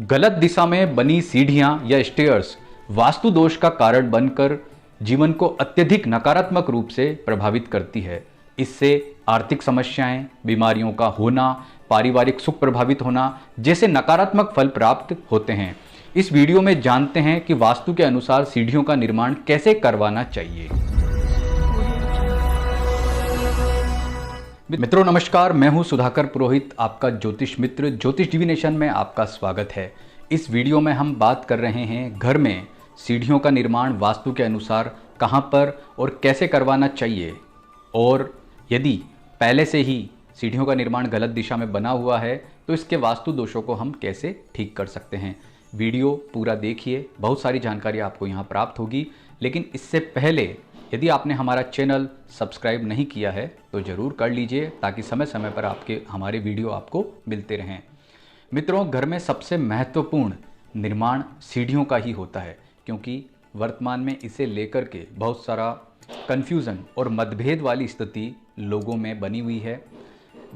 गलत दिशा में बनी सीढ़ियां या स्टेयर्स वास्तु दोष का कारण बनकर जीवन को अत्यधिक नकारात्मक रूप से प्रभावित करती है। इससे आर्थिक समस्याएं, बीमारियों का होना, पारिवारिक सुख प्रभावित होना जैसे नकारात्मक फल प्राप्त होते हैं। इस वीडियो में जानते हैं कि वास्तु के अनुसार सीढ़ियों का निर्माण कैसे करवाना चाहिए। मित्रों नमस्कार, मैं हूं सुधाकर पुरोहित, आपका ज्योतिष मित्र। ज्योतिष डिविनेशन में आपका स्वागत है। इस वीडियो में हम बात कर रहे हैं घर में सीढ़ियों का निर्माण वास्तु के अनुसार कहां पर और कैसे करवाना चाहिए, और यदि पहले से ही सीढ़ियों का निर्माण गलत दिशा में बना हुआ है तो इसके वास्तु दोषों को हम कैसे ठीक कर सकते हैं। वीडियो पूरा देखिए, बहुत सारी जानकारी आपको यहाँ प्राप्त होगी। लेकिन इससे पहले यदि आपने हमारा चैनल सब्सक्राइब नहीं किया है तो ज़रूर कर लीजिए, ताकि समय समय पर हमारे वीडियो आपको मिलते रहें। मित्रों, घर में सबसे महत्वपूर्ण निर्माण सीढ़ियों का ही होता है, क्योंकि वर्तमान में इसे लेकर के बहुत सारा कन्फ्यूज़न और मतभेद वाली स्थिति लोगों में बनी हुई है।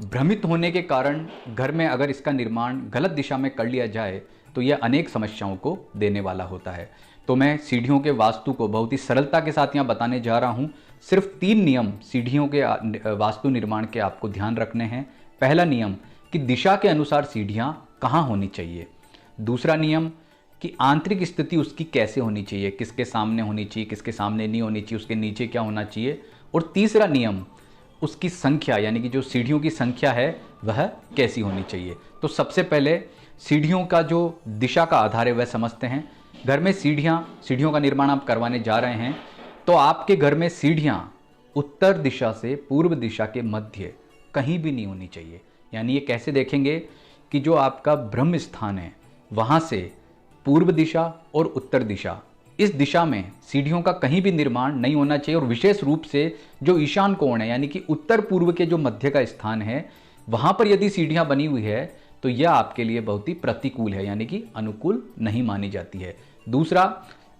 भ्रमित होने के कारण घर में अगर इसका निर्माण गलत दिशा में कर लिया जाए तो यह अनेक समस्याओं को देने वाला होता है। तो मैं सीढ़ियों के वास्तु को बहुत ही सरलता के साथ यहाँ बताने जा रहा हूँ। सिर्फ 3 नियम सीढ़ियों के वास्तु निर्माण के आपको ध्यान रखने हैं। पहला नियम कि दिशा के अनुसार सीढ़ियाँ कहाँ होनी चाहिए। दूसरा नियम कि आंतरिक स्थिति उसकी कैसे होनी चाहिए, किसके सामने होनी चाहिए, किसके सामने नहीं होनी चाहिए, उसके नीचे क्या होना चाहिए। और तीसरा नियम उसकी संख्या, यानी कि जो सीढ़ियों की संख्या है वह कैसी होनी चाहिए। तो सबसे पहले सीढ़ियों का जो दिशा का आधार है वह समझते हैं। घर में सीढ़ियों का निर्माण आप करवाने जा रहे हैं तो आपके घर में सीढ़ियाँ उत्तर दिशा से पूर्व दिशा के मध्य कहीं भी नहीं होनी चाहिए। यानी ये कैसे देखेंगे कि जो आपका ब्रह्म स्थान है वहाँ से पूर्व दिशा और उत्तर दिशा, इस दिशा में सीढ़ियों का कहीं भी निर्माण नहीं होना चाहिए। और विशेष रूप से जो ईशान कोण है, यानी कि उत्तर पूर्व के जो मध्य का स्थान है, वहाँ पर यदि सीढ़ियाँ बनी हुई है तो यह आपके लिए बहुत ही प्रतिकूल है, यानी कि अनुकूल नहीं मानी जाती है। दूसरा,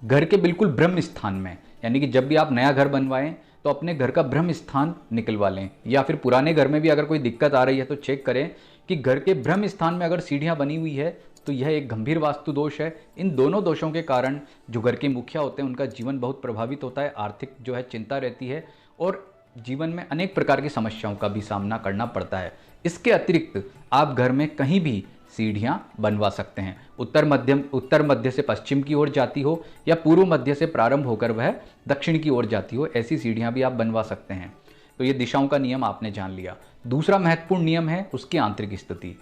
घर के बिल्कुल ब्रह्म स्थान में, यानी कि जब भी आप नया घर बनवाएं तो अपने घर का ब्रह्म स्थान निकलवा लें, या फिर पुराने घर में भी अगर कोई दिक्कत आ रही है तो चेक करें कि घर के ब्रह्म स्थान में अगर सीढ़ियाँ बनी हुई है तो यह एक गंभीर वास्तु दोष है। इन दोनों दोषों के कारण जो घर के मुखिया होते हैं उनका जीवन बहुत प्रभावित होता है, आर्थिक जो है चिंता रहती है और जीवन में अनेक प्रकार की समस्याओं का भी सामना करना पड़ता है। इसके अतिरिक्त आप घर में कहीं भी सीढ़ियाँ बनवा सकते हैं। उत्तर मध्य से पश्चिम की ओर जाती हो या पूर्व मध्य से प्रारंभ होकर वह दक्षिण की ओर जाती हो, ऐसी सीढ़ियाँ भी आप बनवा सकते हैं। तो ये दिशाओं का नियम आपने जान लिया। दूसरा महत्वपूर्ण नियम है उसकी आंतरिक स्थिति।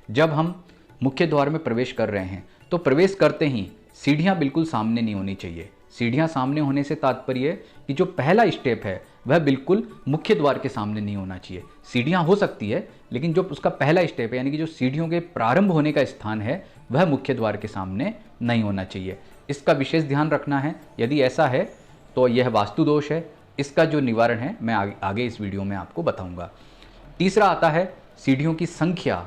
जब हम मुख्य द्वार में प्रवेश कर रहे हैं तो प्रवेश करते ही सीढ़ियाँ बिल्कुल सामने नहीं होनी चाहिए। सीढ़ियाँ सामने होने से तात्पर्य कि जो पहला स्टेप है वह बिल्कुल मुख्य द्वार के सामने नहीं होना चाहिए। सीढ़ियाँ हो सकती है, लेकिन जो उसका पहला स्टेप है, यानी कि जो सीढ़ियों के प्रारंभ होने का स्थान है, वह मुख्य द्वार के सामने नहीं होना चाहिए। इसका विशेष ध्यान रखना है। यदि ऐसा है तो यह वास्तु दोष है। इसका जो निवारण है मैं आगे इस वीडियो में आपको बताऊंगा। तीसरा आता है सीढ़ियों की संख्या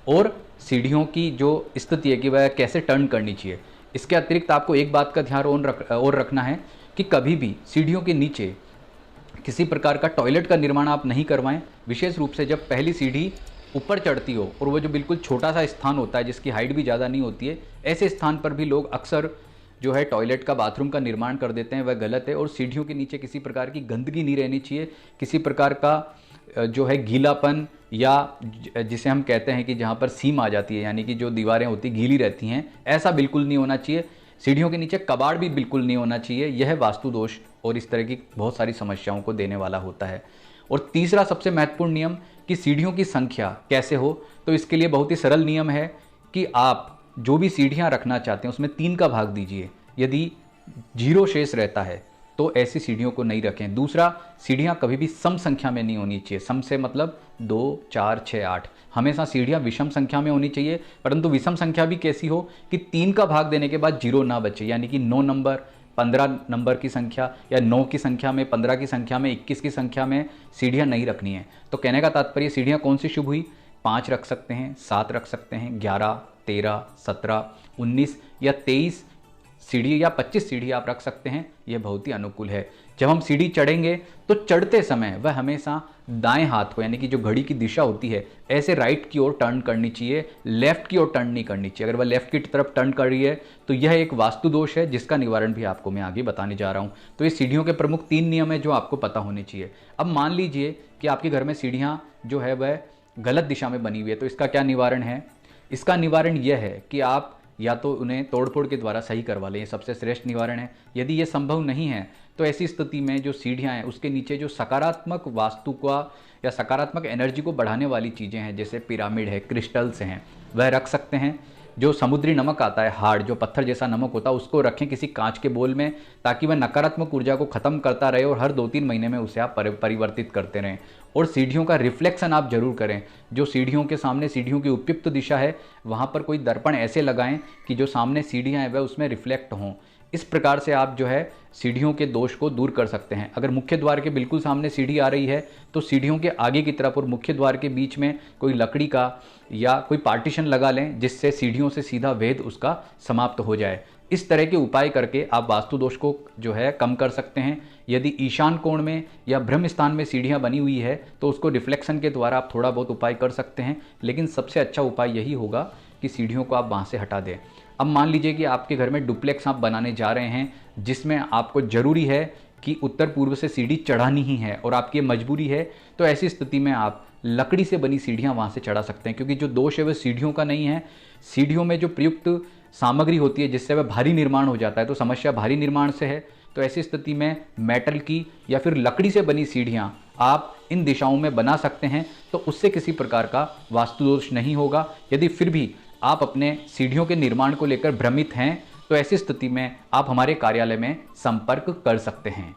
और सीढ़ियों की जो स्थिति है कि वह कैसे टर्न करनी चाहिए। इसके अतिरिक्त आपको एक बात का ध्यान और रखना है कि कभी भी सीढ़ियों के नीचे किसी प्रकार का टॉयलेट का निर्माण आप नहीं करवाएं। विशेष रूप से जब पहली सीढ़ी ऊपर चढ़ती हो और वो जो बिल्कुल छोटा सा स्थान होता है जिसकी हाइट भी ज़्यादा नहीं होती है, ऐसे स्थान पर भी लोग अक्सर जो है टॉयलेट का, बाथरूम का निर्माण कर देते हैं, वह गलत है। और सीढ़ियों के नीचे किसी प्रकार की गंदगी नहीं रहनी चाहिए, किसी प्रकार का जो है गीलापन, या जिसे हम कहते हैं कि जहाँ पर सीम आ जाती है, यानी कि जो दीवारें होती गीली रहती हैं, ऐसा बिल्कुल नहीं होना चाहिए। सीढ़ियों के नीचे कबाड़ भी बिल्कुल नहीं होना चाहिए। यह वास्तु दोष और इस तरह की बहुत सारी समस्याओं को देने वाला होता है। और तीसरा सबसे महत्वपूर्ण नियम कि सीढ़ियों की संख्या कैसे हो, तो इसके लिए बहुत ही सरल नियम है कि आप जो भी सीढ़ियाँ रखना चाहते हैं उसमें 3 का भाग दीजिए। यदि 0 शेष रहता है तो ऐसी सीढ़ियों को नहीं रखें। दूसरा, सीढ़ियाँ कभी भी सम संख्या में नहीं होनी चाहिए। सम से मतलब 2, 4, 6, 8। हमेशा सीढ़ियाँ विषम संख्या में होनी चाहिए, परंतु विषम संख्या भी कैसी हो कि 3 का भाग देने के बाद 0 ना बचे, यानी कि 9 नंबर, 15 नंबर की संख्या, या 9 की संख्या में, 15 की संख्या में, 21 की संख्या में सीढ़ियाँ नहीं रखनी है। तो कहने का तात्पर्य सीढ़ियाँ कौन सी शुभ हुई? 5 रख सकते हैं, 7 रख सकते हैं, 11, 13, 17, 19 या 23 सीढ़ी या 25 सीढ़ी आप रख सकते हैं, यह बहुत ही अनुकूल है। जब हम सीढ़ी चढ़ेंगे तो चढ़ते समय वह हमेशा दाएं हाथ को, यानी कि जो घड़ी की दिशा होती है, ऐसे राइट की ओर टर्न करनी चाहिए, लेफ्ट की ओर टर्न नहीं करनी चाहिए। अगर वह लेफ्ट की तरफ टर्न कर रही है तो यह एक वास्तु दोष है, जिसका निवारण भी आपको मैं आगे बताने जा रहा हूं। तो ये सीढ़ियों के प्रमुख 3 नियम है जो आपको पता होने चाहिए। अब मान लीजिए कि आपके घर में सीढ़ियां जो है वह गलत दिशा में बनी हुई है, तो इसका क्या निवारण है? इसका निवारण यह है कि आप या तो उन्हें तोड़फोड़ के द्वारा सही करवा लें, ये सबसे श्रेष्ठ निवारण है। यदि ये संभव नहीं है तो ऐसी स्थिति में जो सीढ़ियाँ हैं उसके नीचे जो सकारात्मक वास्तु का या सकारात्मक एनर्जी को बढ़ाने वाली चीज़ें हैं, जैसे पिरामिड है, क्रिस्टल्स हैं, वह रख सकते हैं। जो समुद्री नमक आता है, हार्ड जो पत्थर जैसा नमक होता है, उसको रखें किसी कांच के बोल में, ताकि वह नकारात्मक ऊर्जा को खत्म करता रहे और हर 2-3 महीने में उसे आप परिवर्तित करते रहें। और सीढ़ियों का रिफ्लेक्शन आप जरूर करें। जो सीढ़ियों के सामने सीढ़ियों की उपयुक्त दिशा है वहाँ पर कोई दर्पण ऐसे लगाएं कि जो सामने सीढ़ियाँ हैं वह उसमें रिफ्लेक्ट हों। इस प्रकार से आप जो है सीढ़ियों के दोष को दूर कर सकते हैं। अगर मुख्य द्वार के बिल्कुल सामने सीढ़ी आ रही है तो सीढ़ियों के आगे की तरफ और मुख्य द्वार के बीच में कोई लकड़ी का या कोई पार्टीशन लगा लें, जिससे सीढ़ियों से सीधा भेद उसका समाप्त हो जाए। इस तरह के उपाय करके आप वास्तु दोष को जो है कम कर सकते हैं। यदि ईशान कोण में या ब्रह्म स्थान में सीढ़ियां बनी हुई है तो उसको रिफ्लेक्शन के द्वारा आप थोड़ा बहुत उपाय कर सकते हैं, लेकिन सबसे अच्छा उपाय यही होगा कि सीढ़ियों को आप वहाँ से हटा दें। अब मान लीजिए कि आपके घर में डुप्लेक्स आप बनाने जा रहे हैं, जिसमें आपको ज़रूरी है कि उत्तर पूर्व से सीढ़ी चढ़ानी ही है और आपकी मजबूरी है, तो ऐसी स्थिति में आप लकड़ी से बनी सीढ़ियाँ वहाँ से चढ़ा सकते हैं। क्योंकि जो दोष है वह सीढ़ियों का नहीं है, सीढ़ियों में जो प्रयुक्त सामग्री होती है जिससे वह भारी निर्माण हो जाता है, तो समस्या भारी निर्माण से है। तो ऐसी स्थिति में मेटल की या फिर लकड़ी से बनी सीढ़ियाँ आप इन दिशाओं में बना सकते हैं, तो उससे किसी प्रकार का वास्तु दोष नहीं होगा। यदि फिर भी आप अपने सीढ़ियों के निर्माण को लेकर भ्रमित हैं तो ऐसी स्थिति में आप हमारे कार्यालय में संपर्क कर सकते हैं।